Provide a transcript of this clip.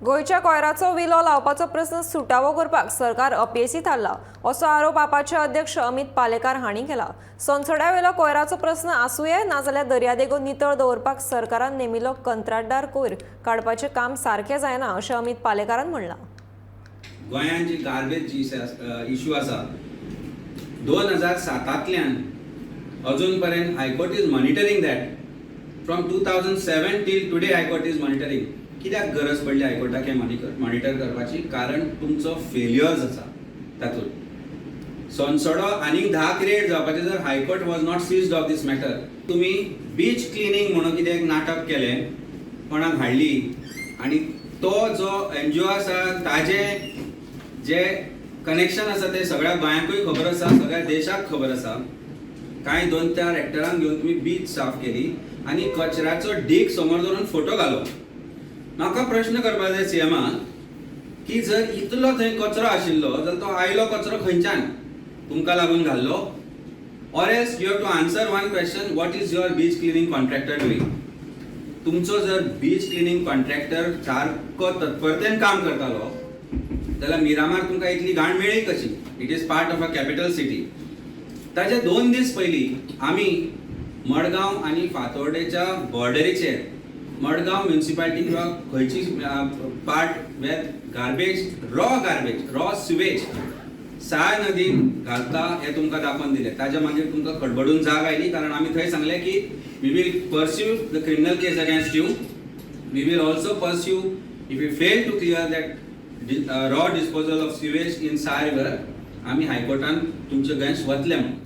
गोयच्या कोयराचो विलो लावपाचो प्रश्न सुटावो करपाक सरकार अपेसी थारला असो आरोप आपाचे अध्यक्ष अमित पालेकार हांणी केला। संसड्या वेलो कोयराचो प्रश्न आसूये नाजाल्यार दर्यादेगो नितळ दवरपाक सरकारान नेमिल्लो कंत्राटदार कोयर काडपाचें काम सारकें जायना अशें अमित पालेकारान म्हणलां। गोंयांत जी गार्बेज इश्यू आसा 2007तल्यान अजून पर्यंत high court is monitoring that from 2007 till today high court is monitoring. कित्याक गरज पडली हायकोर्टाक हे मॉनिटर करपाची? कारण तुमचो फेल्युअर्स आसा तातूंत संसडो आनी 10 क्रिएट जावपाचे जर high court was not seized of this matter. तुमी बीच क्लिनिंग म्हणून कितें एक नाटक केलें, कोणाक हाडली आनी तो जो NGO आसा ताजे जे कनेक्शन आसा ते सगळ्या गोंयाकूय खबर आसा, सगळ्या देशाक खबर आसा। कांय 2-4 एक्टरांक घेवन तुमी बीच साफ केली आनी कचऱ्याचो ढीग समोर धरून फोटो घालो। म्हाका प्रश्न करपाक जाय CMाक की जर इतलो थंय कचरो आशिल्लो जाल्यार तो आयलो कचरो खंयच्यान? तुमकां लागून घाल्लो? Or else you have to answer one question, what is your beach cleaning contractor doing? तुमचो जर बीच क्लिनिंग कॉन्ट्रॅक्टर सारको तत्परतेन काम करतालो जाल्यार मिरामार तुमकां इतली घाण मेळ्ळी कशी? It is part of a capital city. ताचे 2 दीस पयलीं आमी मडगांव आनी फातोर्डेच्या बॉर्डरीचेर मडगांव म्युनिसिपालिटी किंवा खंयची पार्ट वेर गार्बेज रॉ सिवेज साय नदीन घालता हे तुमकां दाखोवन दिले। ताच्या मागीर तुमकां खडबडून जाग आयली, कारण आमी थंय सांगलें की we will pursue the criminal case against you, we will also pursue if you fail to clear that raw disposal of sewage in Sal river, आमी हायकोर्टान तुमचे अगेन्स्ट वतले म्हणून।